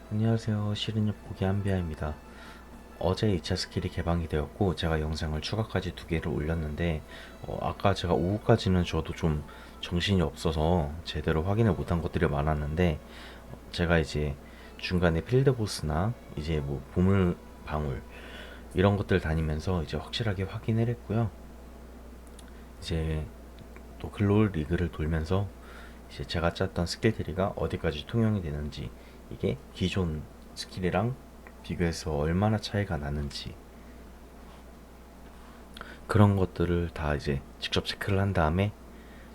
안녕하세요. 시린잎고기 한비아입니다. 어제 2차 스킬이 개방이 되었고 제가 영상을 추가까지 2개를 올렸는데 아까 제가 오후까지는 저도 좀 정신이 없어서 제대로 확인을 못한 것들이 많았는데 제가 이제 중간에 필드보스나 이제 뭐 보물 방울 이런 것들 다니면서 이제 확실하게 확인을 했고요. 이제 또 글로벌 리그를 돌면서 이제 제가 짰던 스킬들이가 어디까지 통용이 되는지, 이게 기존 스킬이랑 비교해서 얼마나 차이가 나는지, 그런 것들을 다 이제 직접 체크를 한 다음에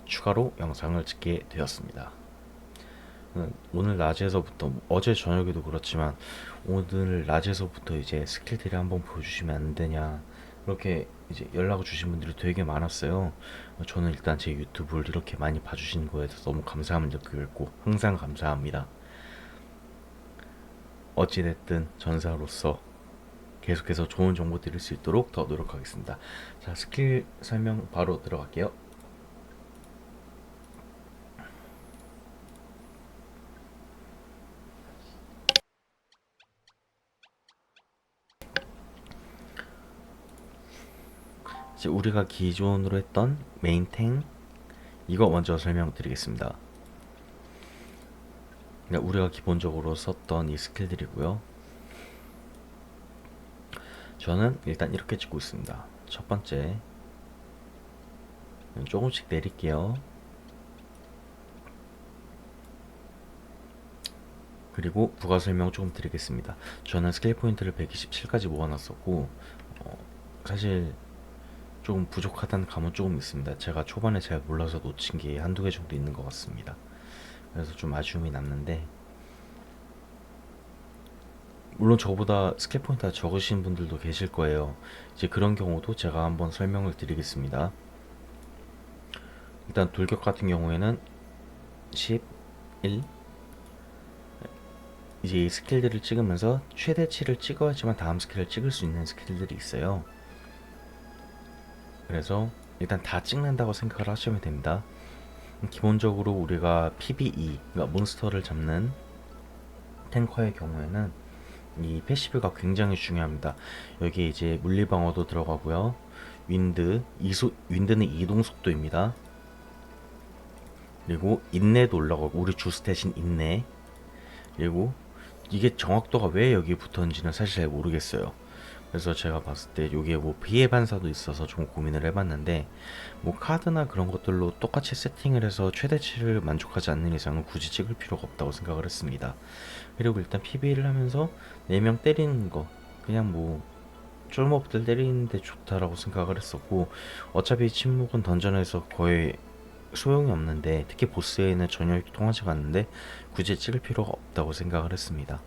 추가로 영상을 찍게 되었습니다. 오늘 낮에서부터, 어제 저녁에도 그렇지만 오늘 낮에서부터 이제 스킬들이 한번 보여주시면 안 되냐, 이렇게 이제 연락을 주신 분들이 되게 많았어요. 저는 일단 제 유튜브를 이렇게 많이 봐주신 거에 대해서 너무 감사함을 느끼고 있고 항상 감사합니다. 어찌됐든 전사로서 계속해서 좋은 정보 드릴 수 있도록 더 노력하겠습니다. 자, 스킬 설명 바로 들어갈게요. 이제 우리가 기존으로 했던 메인탱, 이거 먼저 설명드리겠습니다. 우리가 기본적으로 썼던 이 스킬들이고요. 저는 일단 이렇게 찍고 있습니다. 첫 번째, 조금씩 내릴게요. 그리고 부가 설명 조금 드리겠습니다. 저는 스킬 포인트를 127까지 모아놨었고 사실 조금 부족하다는 감은 조금 있습니다. 제가 초반에 잘 몰라서 놓친 게 한두 개 정도 있는 것 같습니다. 그래서 좀 아쉬움이 남는데, 물론 저보다 스킬 포인트가 적으신 분들도 계실 거예요. 이제 그런 경우도 제가 한번 설명을 드리겠습니다. 일단 돌격 같은 경우에는 10, 1, 이제 이 스킬들을 찍으면서 최대치를 찍어야지만 다음 스킬을 찍을 수 있는 스킬들이 있어요. 그래서 일단 다 찍는다고 생각을 하시면 됩니다. 기본적으로 우리가 PBE, 그러니까 몬스터를 잡는 탱커의 경우에는 이 패시브가 굉장히 중요합니다. 여기 이제 물리방어도 들어가고요. 윈드는 이동 속도입니다. 그리고 인내도 올라가고, 우리 주스탯인 인내. 그리고 이게 정확도가 왜 여기 붙었는지는 사실 잘 모르겠어요. 그래서 제가 봤을 때 이게 뭐 피해 반사도 있어서 좀 고민을 해봤는데, 뭐 카드나 그런 것들로 똑같이 세팅을 해서 최대치를 만족하지 않는 이상은 굳이 찍을 필요가 없다고 생각을 했습니다. 그리고 일단 PB를 하면서 4명 때리는 거, 그냥 뭐 쫄몹들 때리는데 좋다라고 생각을 했었고, 어차피 침묵은 던전에서 거의 소용이 없는데, 특히 보스에는 전혀 통하지가 않는데 굳이 찍을 필요가 없다고 생각을 했습니다.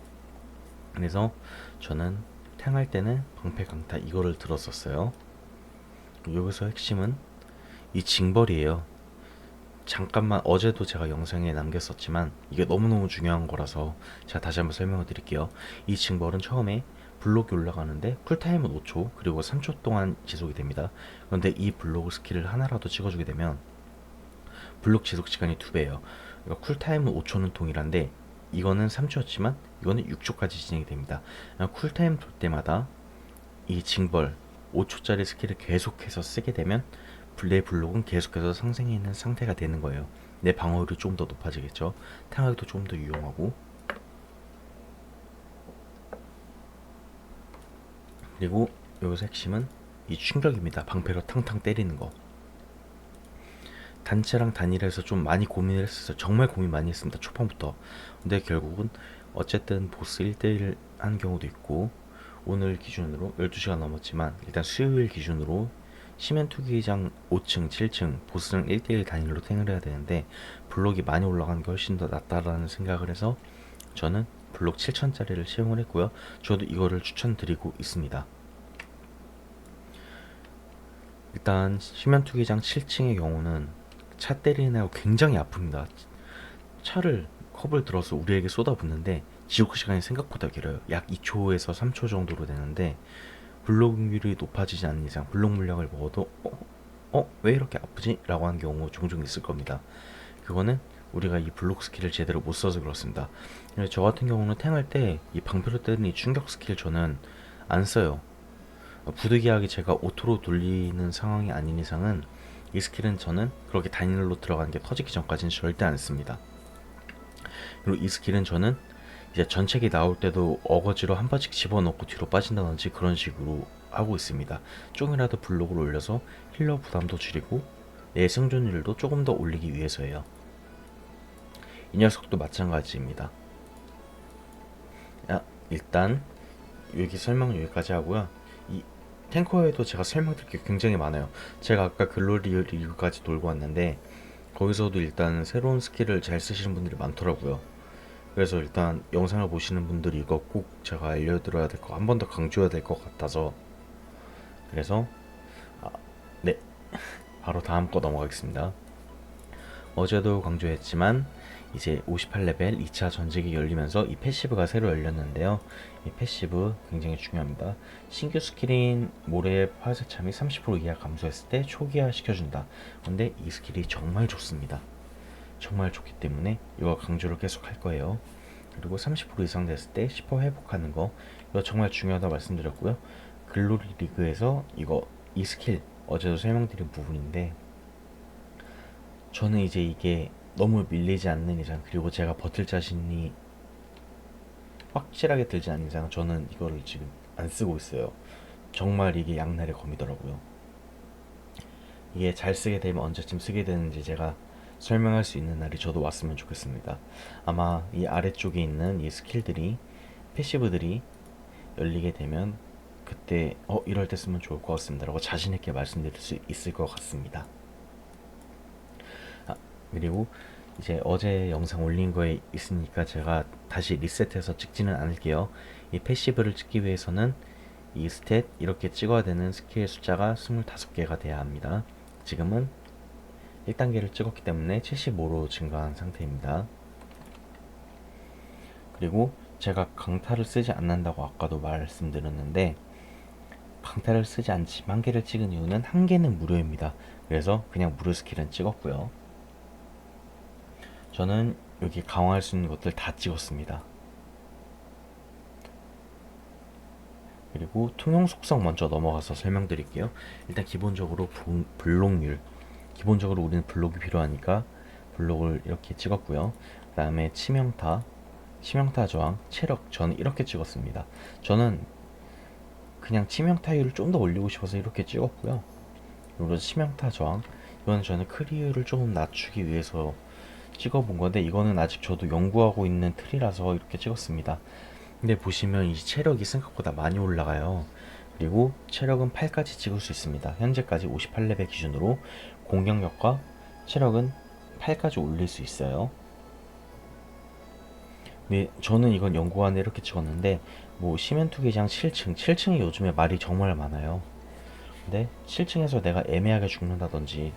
그래서 저는 탱할 때는 방패 강타 이거를 들었었어요. 여기서 핵심은 이 징벌이에요. 잠깐만, 어제도 제가 영상에 남겼었지만 이게 너무너무 중요한 거라서 제가 다시 한번 설명을 드릴게요. 이 징벌은 처음에 블록이 올라가는데 쿨타임은 5초 그리고 3초 동안 지속이 됩니다. 그런데 이 블록 스킬을 하나라도 찍어주게 되면 블록 지속 시간이 2배예요. 그러니까 쿨타임은 5초는 동일한데 이거는 3초였지만 이거는 6초까지 진행이 됩니다. 쿨타임 돌 때마다 이 징벌 5초짜리 스킬을 계속해서 쓰게 되면 내 블록은 계속해서 상승해 있는 상태가 되는 거예요. 내 방어율이 좀 더 높아지겠죠. 탕하기도 좀 더 유용하고. 그리고 여기서 핵심은 이 충격입니다. 방패로 탕탕 때리는 거. 단체랑 단일해서 좀 많이 고민을 했었어요. 정말 고민 많이 했습니다. 초반부터. 근데 결국은 어쨌든 보스 1대1 한 경우도 있고, 오늘 기준으로 12시간 넘었지만 일단 수요일 기준으로 심연 투기장 5층, 7층 보스랑 1대1 단일로 탱을 해야 되는데 블록이 많이 올라가는 게 훨씬 더 낫다라는 생각을 해서 저는 블록 7천짜리를 채용을 했고요. 저도 이거를 추천드리고 있습니다. 일단 심연 투기장 7층의 경우는 차 때리는 애가 굉장히 아픕니다. 차를 컵을 들어서 우리에게 쏟아붓는데 지속 시간이 생각보다 길어요. 약 2초에서 3초 정도로 되는데 블록률이 높아지지 않는 이상 블록 물량을 먹어도 왜 이렇게 아프지? 라고 하는 경우 종종 있을 겁니다. 그거는 우리가 이 블록 스킬을 제대로 못 써서 그렇습니다. 저 같은 경우는 탱할 때 이 방패로 때는 이 충격 스킬 저는 안 써요. 부득이하게 제가 오토로 돌리는 상황이 아닌 이상은 이 스킬은 저는 그렇게 단일로 들어가는 게 터지기 전까지는 절대 안 씁니다. 그리고 이 스킬은 저는 이제 전책이 나올 때도 어거지로 한 번씩 집어넣고 뒤로 빠진다든지 그런 식으로 하고 있습니다. 조금이라도 블록을 올려서 힐러 부담도 줄이고 내 생존율도 조금 더 올리기 위해서예요. 이 녀석도 마찬가지입니다. 일단 여기 설명 여기까지 하고요. 이 탱커에도 제가 설명드릴 게 굉장히 많아요. 제가 아까 글로리 리그까지 돌고 왔는데 거기서도 일단 새로운 스킬을 잘 쓰시는 분들이 많더라고요. 그래서 일단 영상을 보시는 분들이 이거 꼭 제가 알려드려야 될 거, 한 번 더 강조해야 될 것 같아서, 그래서 네, 바로 다음 거 넘어가겠습니다. 어제도 강조했지만 이제 58레벨 2차 전직이 열리면서 이 패시브가 새로 열렸는데요. 이 패시브 굉장히 중요합니다. 신규 스킬인 모래의 화살참이 30% 이하 감소했을 때 초기화 시켜준다. 근데 이 스킬이 정말 좋습니다. 정말 좋기 때문에 이거 강조를 계속 할 거예요. 그리고 30% 이상 됐을 때 10% 회복하는 거, 이거 정말 중요하다고 말씀드렸고요. 글로리 리그에서 이 스킬 어제도 설명드린 부분인데, 저는 이제 이게 너무 밀리지 않는 이상, 그리고 제가 버틸 자신이 확실하게 들지 않는 이상 저는 이거를 지금 안 쓰고 있어요. 정말 이게 양날의 검이더라고요. 이게 잘 쓰게 되면 언제쯤 쓰게 되는지 제가 설명할 수 있는 날이 저도 왔으면 좋겠습니다. 아마 이 아래쪽에 있는 이 스킬들이, 패시브들이 열리게 되면 그때 이럴 때 쓰면 좋을 것 같습니다 라고 자신있게 말씀드릴 수 있을 것 같습니다. 그리고 이제 어제 영상 올린 거에 있으니까 제가 다시 리셋해서 찍지는 않을게요. 이 패시브를 찍기 위해서는 이 스탯 이렇게 찍어야 되는 스킬 숫자가 25개가 돼야 합니다. 지금은 1단계를 찍었기 때문에 75로 증가한 상태입니다. 그리고 제가 강타를 쓰지 않는다고 아까도 말씀드렸는데, 강타를 쓰지 않지만 1개를 찍은 이유는 1개는 무료입니다. 그래서 그냥 무료 스킬은 찍었고요. 저는 여기 강화할 수 있는 것들 다 찍었습니다. 그리고 통용 속성 먼저 넘어가서 설명드릴게요. 일단 기본적으로 블록률, 기본적으로 우리는 블록이 필요하니까 블록을 이렇게 찍었고요. 그 다음에 치명타 저항, 체력, 저는 이렇게 찍었습니다. 저는 그냥 치명타율을 좀 더 올리고 싶어서 이렇게 찍었고요. 그리고 치명타 저항, 이건 저는 크리율을 조금 낮추기 위해서 찍어본 건데, 이거는 아직 저도 연구하고 있는 틀이라서 이렇게 찍었습니다. 근데 보시면 이 체력이 생각보다 많이 올라가요. 그리고 체력은 8까지 찍을 수 있습니다. 현재까지 58레벨 기준으로 공격력과 체력은 8까지 올릴 수 있어요. 네, 저는 이건 연구안에 이렇게 찍었는데, 뭐 심연투기장 7층이 요즘에 말이 정말 많아요. 근데 7층에서 내가 애매하게 죽는다든지,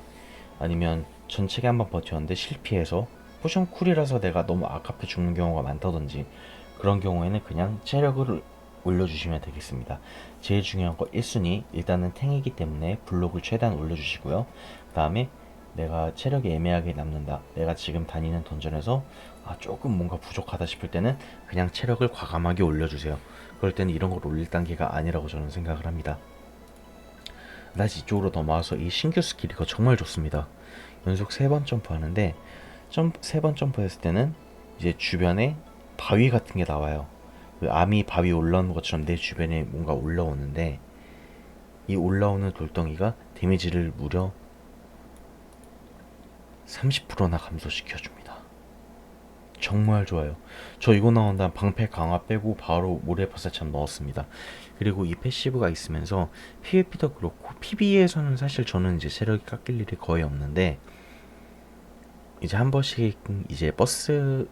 아니면 전체에 한번 버텼는데 실패해서 포션 쿨이라서 내가 너무 아깝게 죽는 경우가 많다든지, 그런 경우에는 그냥 체력을 올려주시면 되겠습니다. 제일 중요한 거 1순위, 일단은 탱이기 때문에 블록을 최대한 올려주시고요. 그 다음에 내가 체력이 애매하게 남는다, 내가 지금 다니는 던전에서 조금 뭔가 부족하다 싶을 때는 그냥 체력을 과감하게 올려주세요. 그럴 때는 이런 걸 올릴 단계가 아니라고 저는 생각을 합니다. 다시 이쪽으로 넘어와서 이 신규 스킬, 이거 정말 좋습니다. 연속 3번 점프하는데, 3번 점프했을 때는 이제 주변에 바위 같은 게 나와요. 그 암이 바위 올라오는 것처럼 내 주변에 뭔가 올라오는데, 이 올라오는 돌덩이가 데미지를 무려 30%나 감소시켜줍니다. 정말 좋아요. 저 이거 나온 다음 방패 강화 빼고 바로 모래파살참 넣었습니다. 그리고 이 패시브가 있으면서 PVP도 그렇고, PB에서는 사실 저는 이제 체력이 깎일 일이 거의 없는데, 이제 한 번씩 이제 버스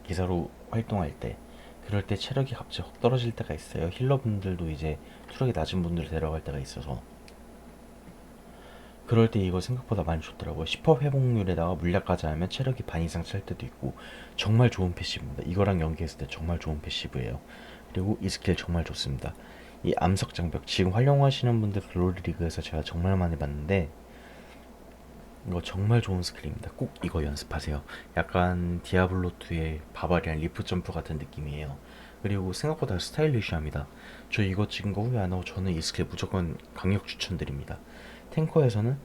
기사로 활동할 때, 그럴 때 체력이 갑자기 확 떨어질 때가 있어요. 힐러분들도 이제 투력이 낮은 분들을 데려갈 때가 있어서, 그럴 때 이거 생각보다 많이 좋더라고요. 10% 회복률에다가 물약까지 하면 체력이 반 이상 찰 때도 있고, 정말 좋은 패시브입니다. 이거랑 연계했을 때 정말 좋은 패시브예요. 그리고 이 스킬 정말 좋습니다. 이 암석 장벽, 지금 활용하시는 분들 글로리 리그에서 제가 정말 많이 봤는데, 이거 정말 좋은 스킬입니다. 꼭 이거 연습하세요. 약간 디아블로2의 바바리안 리프 점프 같은 느낌이에요. 그리고 생각보다 스타일리시합니다. 저 이거 찍은 거 후회 안 하고 저는 이 스킬 무조건 강력 추천드립니다. 탱커에서는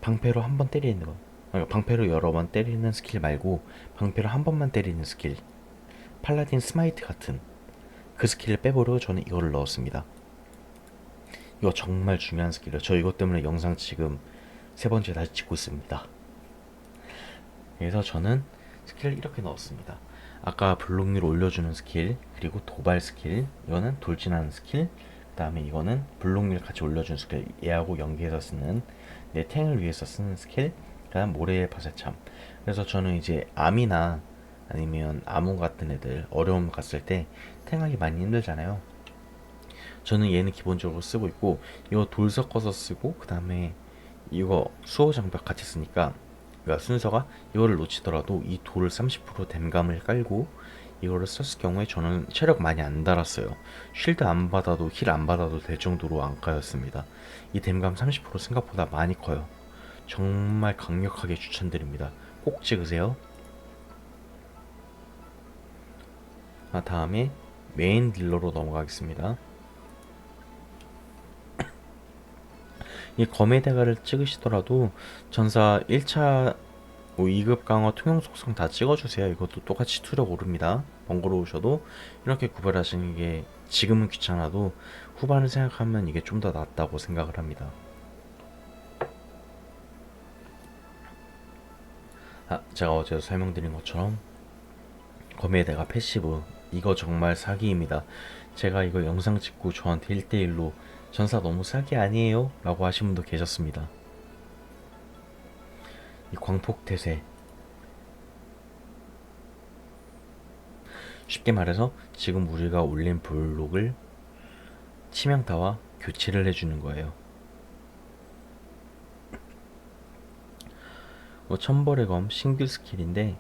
방패로 한 번 때리는 거, 방패로 여러 번 때리는 스킬 말고 방패로 한 번만 때리는 스킬, 팔라딘 스마이트 같은 그 스킬을 빼버리고 저는 이거를 넣었습니다. 이거 정말 중요한 스킬이에요. 저 이것 때문에 영상 지금 세 번째 다시 찍고 있습니다. 그래서 저는 스킬을 이렇게 넣었습니다. 아까 블록률 올려주는 스킬, 그리고 도발 스킬, 이거는 돌진하는 스킬, 그 다음에 이거는 블록률 같이 올려주는 스킬, 얘하고 연계해서 쓰는 내 탱을 위해서 쓰는 스킬, 그 다음 모래의 파쇄참. 그래서 저는 이제 암이나 아니면 아무 같은 애들 어려움 갔을 때 탱하기 많이 힘들잖아요. 저는 얘는 기본적으로 쓰고 있고, 이거 돌 섞어서 쓰고, 그 다음에 이거 수호 장벽 같이 쓰니까, 그러니까 순서가 이거를 놓치더라도 이 돌을 30% 댐감을 깔고 이거를 썼을 경우에 저는 체력 많이 안 달았어요. 쉴드 안 받아도 힐 안 받아도 될 정도로 안 까였습니다. 이 댐감 30% 생각보다 많이 커요. 정말 강력하게 추천드립니다. 꼭 찍으세요. 다음에 메인 딜러로 넘어가겠습니다. 이 검의 대가를 찍으시더라도 전사 1차 2급 강화 통용 속성 다 찍어주세요. 이것도 똑같이 투력 오릅니다. 번거로우셔도 이렇게 구별하시는 게 지금은 귀찮아도 후반을 생각하면 이게 좀 더 낫다고 생각을 합니다. 제가 어제 설명드린 것처럼 검의 대가 패시브 이거 정말 사기입니다. 제가 이거 영상 찍고 저한테 1대1로 전사 너무 사기 아니에요? 라고 하신 분도 계셨습니다. 이 광폭 태세, 쉽게 말해서 지금 우리가 올린 블록을 치명타와 교체를 해주는 거예요. 천벌의 검 신규 스킬인데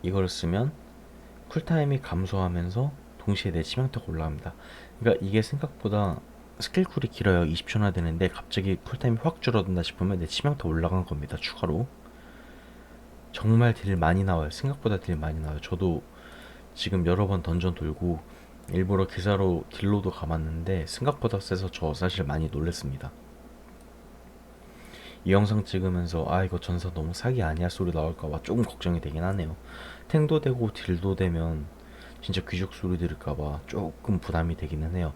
이걸 쓰면 쿨타임이 감소하면서 동시에 내 치명타가 올라갑니다. 그러니까 이게 생각보다 스킬 쿨이 길어요. 20초나 되는데 갑자기 쿨타임이 확 줄어든다 싶으면 내 치명타 올라간 겁니다. 추가로. 정말 딜 많이 나와요. 생각보다 딜 많이 나와요. 저도 지금 여러 번 던전 돌고 일부러 기사로 딜로도 가봤는데 생각보다 세서 저 사실 많이 놀랬습니다. 이 영상 찍으면서 이거 전사 너무 사기 아니야 소리 나올까봐 조금 걱정이 되긴 하네요. 탱도 되고 딜도 되면 진짜 귀족 소리 들을까봐 조금 부담이 되기는 해요.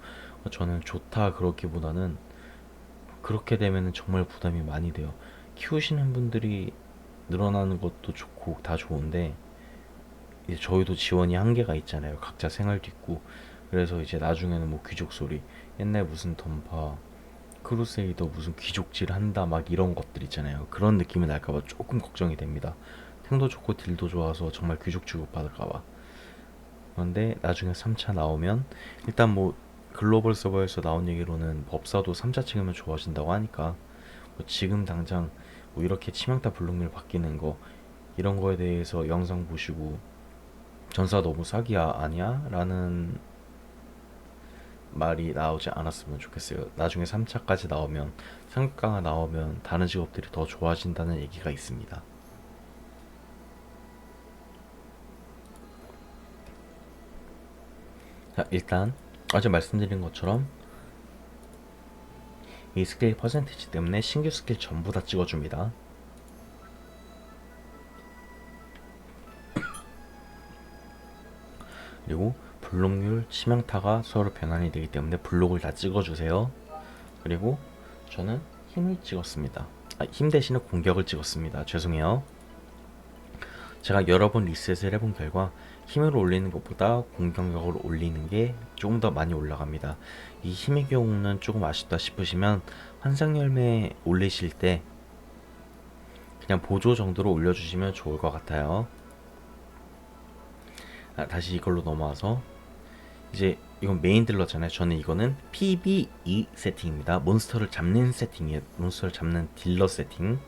저는 좋다 그렇기보다는 그렇게 되면 정말 부담이 많이 돼요. 키우시는 분들이 늘어나는 것도 좋고 다 좋은데 이제 저희도 지원이 한계가 있잖아요. 각자 생활도 있고. 그래서 이제 나중에는 뭐 귀족 소리, 옛날 무슨 던파 크루세이더 무슨 귀족질 한다 막 이런 것들 있잖아요. 그런 느낌이 날까봐 조금 걱정이 됩니다. 탱도 좋고 딜도 좋아서 정말 귀족 취급 받을까봐. 그런데 나중에 3차 나오면 일단 뭐 글로벌 서버에서 나온 얘기로는 법사도 3차 찍으면 좋아진다고 하니까 뭐 지금 당장 뭐 이렇게 치명타 블록률 바뀌는 거 이런 거에 대해서 영상 보시고 전사 너무 사기야 아니야? 라는 말이 나오지 않았으면 좋겠어요. 나중에 3차까지 나오면 상급강화 나오면 다른 직업들이 더 좋아진다는 얘기가 있습니다. 일단 어제 말씀드린 것처럼 이 스킬 퍼센티지 때문에 신규 스킬 전부 다 찍어줍니다. 그리고 블록률, 치명타가 서로 변환이 되기 때문에 블록을 다 찍어주세요. 그리고 저는 힘을 찍었습니다. 힘 대신에 공격을 찍었습니다. 죄송해요. 제가 여러 번 리셋을 해본 결과 힘을 올리는 것보다 공격력을 올리는 게 조금 더 많이 올라갑니다. 이 힘의 경우는 조금 아쉽다 싶으시면 환상열매 올리실 때 그냥 보조 정도로 올려주시면 좋을 것 같아요. 다시 이걸로 넘어와서 이제 이건 메인 딜러잖아요. 저는 이거는 PB2 세팅입니다. 몬스터를 잡는 세팅이에요. 몬스터를 잡는 딜러 세팅.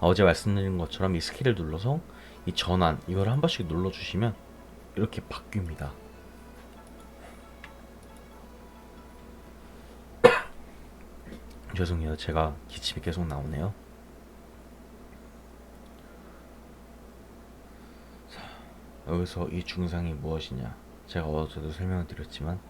어제 말씀드린 것처럼 이 스킬을 눌러서 이 전환 이걸 한 번씩 눌러주시면 이렇게 바뀝니다. 죄송해요. 제가 기침이 계속 나오네요. 여기서 이 증상이 무엇이냐? 제가 어제도 설명을 드렸지만,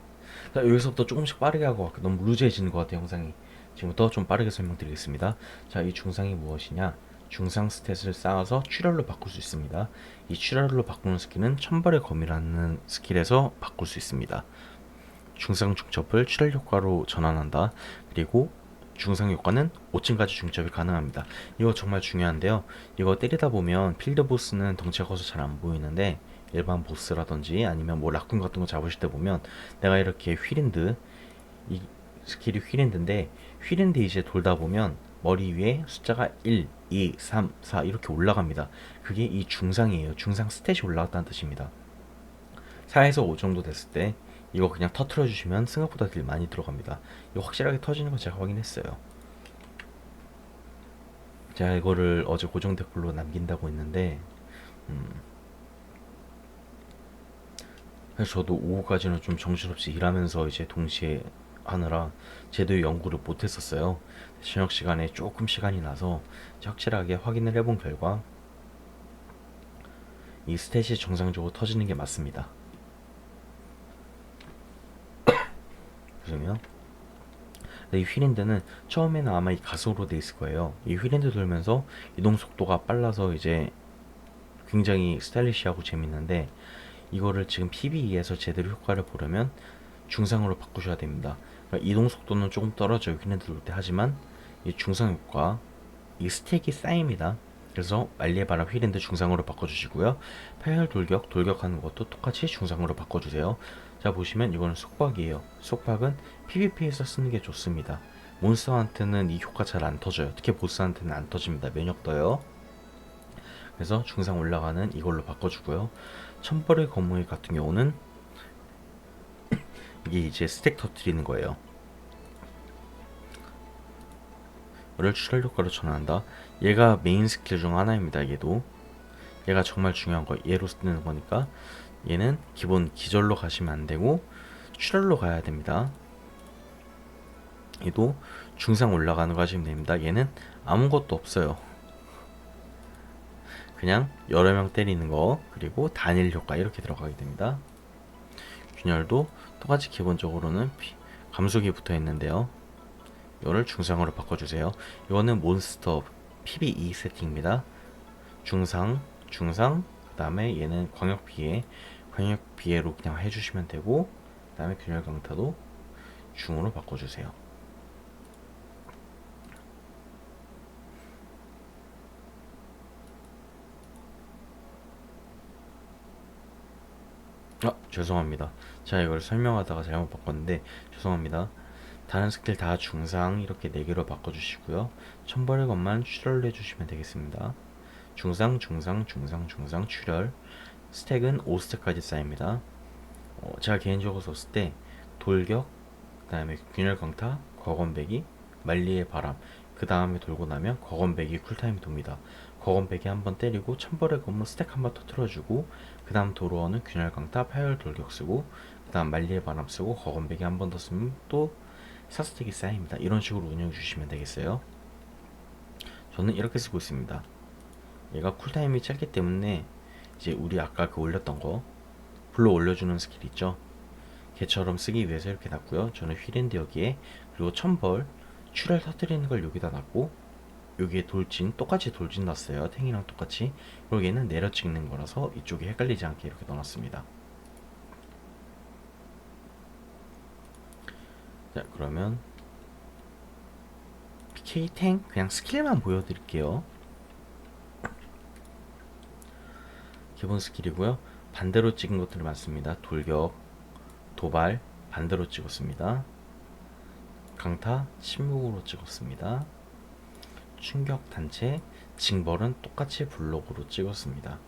자, 여기서부터 조금씩 빠르게 하고 너무 루즈해지는 것 같아요, 영상이. 지금부터 좀 빠르게 설명드리겠습니다. 자, 이 증상이 무엇이냐? 중상 스탯을 쌓아서 출혈로 바꿀 수 있습니다. 이 출혈로 바꾸는 스킬은 천벌의 검이라는 스킬에서 바꿀 수 있습니다. 중상 중첩을 출혈 효과로 전환한다. 그리고 중상 효과는 5층까지 중첩이 가능합니다. 이거 정말 중요한데요. 이거 때리다 보면 필드 보스는 덩치가 커서 잘 안 보이는데 일반 보스라든지 아니면 뭐 라쿤 같은 거 잡으실 때 보면 내가 이렇게 휠핸드, 이 스킬이 휠핸드인데 휠핸드 이제 돌다 보면 머리 위에 숫자가 1, 2, 3, 4 이렇게 올라갑니다. 그게 이 중상이에요. 중상 스탯이 올라갔다는 뜻입니다. 4에서 5 정도 됐을 때 이거 그냥 터트려 주시면 생각보다 딜 많이 들어갑니다. 이거 확실하게 터지는 거 제가 확인했어요. 제가 이거를 어제 고정 댓글로 남긴다고 했는데 그래서 저도 오후까지는 좀 정신없이 일하면서 이제 동시에 하느라 제대로 연구를 못했었어요. 저녁 시간에 조금 시간이 나서 확실하게 확인을 해본 결과 이 스탯이 정상적으로 터지는 게 맞습니다. 그러면 이 휠핸드는 처음에는 아마 이 가속으로 돼 있을 거예요. 이 휠핸드 돌면서 이동 속도가 빨라서 이제 굉장히 스타일리시하고 재밌는데 이거를 지금 PBE에서 제대로 효과를 보려면 중상으로 바꾸셔야 됩니다. 그러니까 이동 속도는 조금 떨어져요. 휠핸드 돌 때. 하지만 이 중상 효과, 이 스택이 쌓입니다. 그래서 말리의 바람 휠핸드 중상으로 바꿔주시고요. 파열 돌격하는 것도 똑같이 중상으로 바꿔주세요. 자, 보시면 이거는 속박이에요. 속박은 PVP에서 쓰는 게 좋습니다. 몬스터한테는 이 효과 잘 안 터져요. 특히 보스한테는 안 터집니다. 면역 떠요. 그래서 중상 올라가는 이걸로 바꿔주고요. 천벌의 거무이 같은 경우는 이게 이제 스택 터트리는 거예요. 를 출혈 효과로 전환한다. 얘가 메인 스킬 중 하나입니다. 얘가 정말 중요한 거. 얘로 쓰는 거니까 얘는 기본 기절로 가시면 안 되고 출혈로 가야 됩니다. 얘도 중상 올라가는 거 하시면 됩니다. 얘는 아무것도 없어요. 그냥 여러 명 때리는 거 그리고 단일 효과 이렇게 들어가게 됩니다. 균열도 똑같이 기본적으로는 감속이 붙어 있는데요. 이거를 중상으로 바꿔주세요. 이거는 몬스터 PBE 세팅입니다. 중상, 그 다음에 얘는 광역비애로 그냥 해주시면 되고, 그 다음에 균열 강타도 중으로 바꿔주세요. 죄송합니다. 제가 이걸 설명하다가 잘못 바꿨는데 죄송합니다. 다른 스킬 다 중상 이렇게 4개로 바꿔주시고요. 천벌의 것만 출혈을 해주시면 되겠습니다. 중상 출혈. 스택은 5스택까지 쌓입니다. 제가 개인적으로 썼을 때 돌격, 그 다음에 균열 강타, 거건배기, 말리의 바람, 그 다음에 돌고 나면 거건배기 쿨타임이 돕니다. 거건배기 한번 때리고 천벌의 검은 스택 한번 터트려주고 그 다음 도로어는 균열 강타, 파열 돌격 쓰고 그 다음 말리의 바람 쓰고 거건배기 한 번 더 쓰면 또 4스택이 쌓입니다. 이런 식으로 운영해 주시면 되겠어요. 저는 이렇게 쓰고 있습니다. 얘가 쿨타임이 짧기 때문에 이제 우리 아까 그 올렸던 거 불러 올려주는 스킬 있죠. 걔처럼 쓰기 위해서 이렇게 놨고요. 저는 휠핸드 여기에 그리고 천벌 출혈 터뜨리는 걸 여기다 놨고 여기에 돌진 똑같이 돌진 놨어요. 탱이랑 똑같이. 그리고 얘는 내려 찍는 거라서 이쪽에 헷갈리지 않게 이렇게 넣어놨습니다. 자, 그러면 PK 탱 그냥 스킬만 보여드릴게요. 기본 스킬이고요. 반대로 찍은 것들이 많습니다. 돌격, 도발 반대로 찍었습니다. 강타 침묵으로 찍었습니다. 충격 단체 징벌은 똑같이 블록으로 찍었습니다.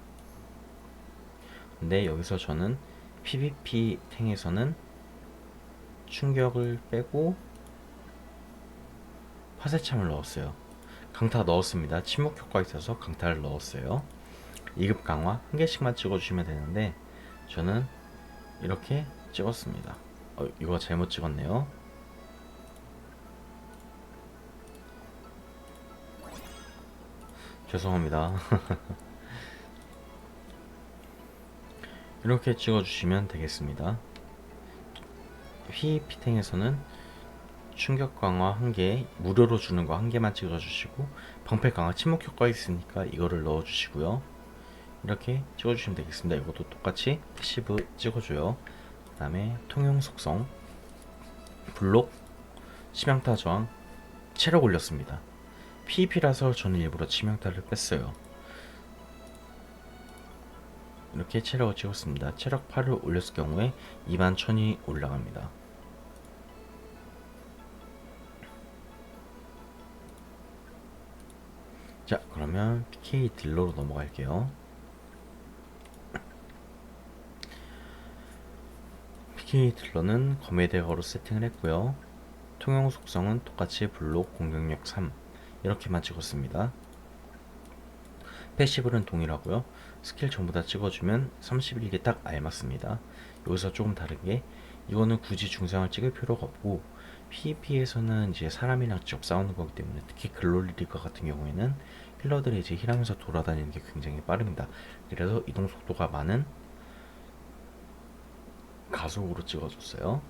근데 여기서 저는 PVP 탱에서는 충격을 빼고 화살참을 넣었어요. 강타 넣었습니다. 침묵 효과 있어서 강타를 넣었어요. 2급 강화 한 개씩만 찍어주시면 되는데 저는 이렇게 찍었습니다. 이거 잘못 찍었네요. 죄송합니다. 이렇게 찍어주시면 되겠습니다. 휘피탱에서는 충격 강화 1개, 무료로 주는 거 1개만 찍어주시고, 방패 강화 침묵 효과 있으니까 이거를 넣어주시고요. 이렇게 찍어주시면 되겠습니다. 이것도 똑같이 패시브 찍어줘요. 그 다음에 통용 속성, 블록, 치명타 저항, 체력 올렸습니다. PVP라서 저는 일부러 치명타를 뺐어요. 이렇게 체력을 찍었습니다. 체력 8을 올렸을 경우에 21,000이 올라갑니다. 자, 그러면 PK 딜러로 넘어갈게요. PK 딜러는 검의 대거로 세팅을 했고요. 통용 속성은 똑같이 블록, 공격력 3 이렇게만 찍었습니다. 패시브는 동일하고요. 스킬 전부 다 찍어주면 31개 딱 알맞습니다. 여기서 조금 다르게 이거는 굳이 중상을 찍을 필요가 없고, PVP에서는 이제 사람이랑 직접 싸우는 거기 때문에 특히 글로리 리그 같은 경우에는 힐러들이 이제 힐하면서 돌아다니는 게 굉장히 빠릅니다. 그래서 이동 속도가 많은 가속으로 찍어줬어요.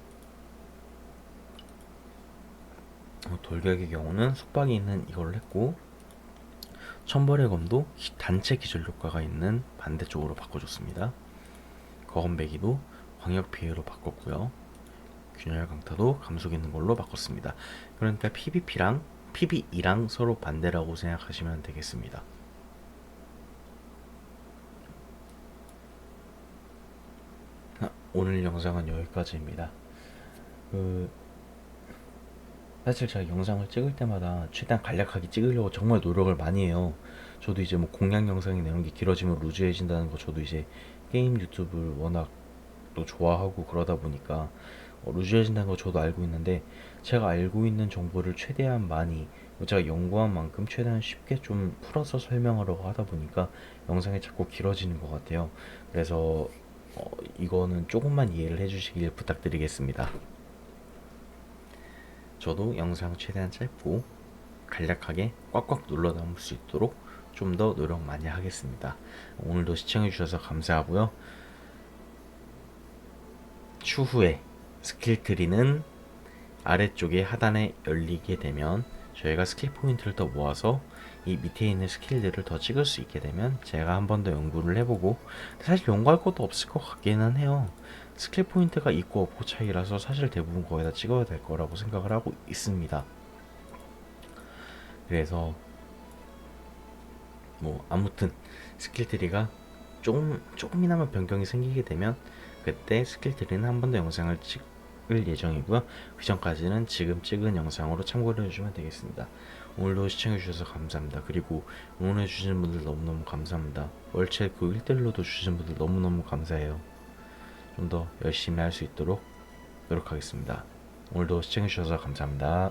돌격의 경우는 속박이 있는 이걸 했고, 천벌의 검도 단체 기절 효과가 있는 반대쪽으로 바꿔줬습니다. 거검배기도 광역 피해로 바꿨고요. 균열 강타도 감속 있는 걸로 바꿨습니다. 그러니까 PVP랑 PVE랑 서로 반대라고 생각하시면 되겠습니다. 오늘 영상은 여기까지입니다. 사실 제가 영상을 찍을 때마다 최대한 간략하게 찍으려고 정말 노력을 많이 해요. 저도 이제 뭐 공략 영상이 내는 게 길어지면 루즈해진다는 거, 저도 이제 게임 유튜브를 워낙 또 좋아하고 그러다 보니까 루즈해진다는 거 저도 알고 있는데, 제가 알고 있는 정보를 최대한 많이, 제가 연구한 만큼 최대한 쉽게 좀 풀어서 설명하려고 하다 보니까 영상이 자꾸 길어지는 것 같아요. 그래서 이거는 조금만 이해를 해주시길 부탁드리겠습니다. 저도 영상 최대한 짧고 간략하게 꽉꽉 눌러 담을 수 있도록 좀 더 노력 많이 하겠습니다. 오늘도 시청해주셔서 감사하고요. 추후에 스킬 트리는 아래쪽에 하단에 열리게 되면 저희가 스킬 포인트를 더 모아서 이 밑에 있는 스킬들을 더 찍을 수 있게 되면 제가 한 번 더 연구를 해보고, 사실 연구할 것도 없을 것 같기는 해요. 스킬 포인트가 있고 없고 차이라서 사실 대부분 거기다 찍어야 될 거라고 생각을 하고 있습니다. 그래서 뭐 아무튼 스킬 트리가 조금이나마 변경이 생기게 되면 그때 스킬 트리는 한 번 더 영상을 찍을 예정이고요. 그 전까지는 지금 찍은 영상으로 참고를 해주시면 되겠습니다. 오늘도 시청해주셔서 감사합니다. 그리고 응원해주시는 분들 너무너무 감사합니다. 월책 그 1대1로도 주시는 분들 너무너무 감사해요. 좀 더 열심히 할 수 있도록 노력하겠습니다. 오늘도 시청해주셔서 감사합니다.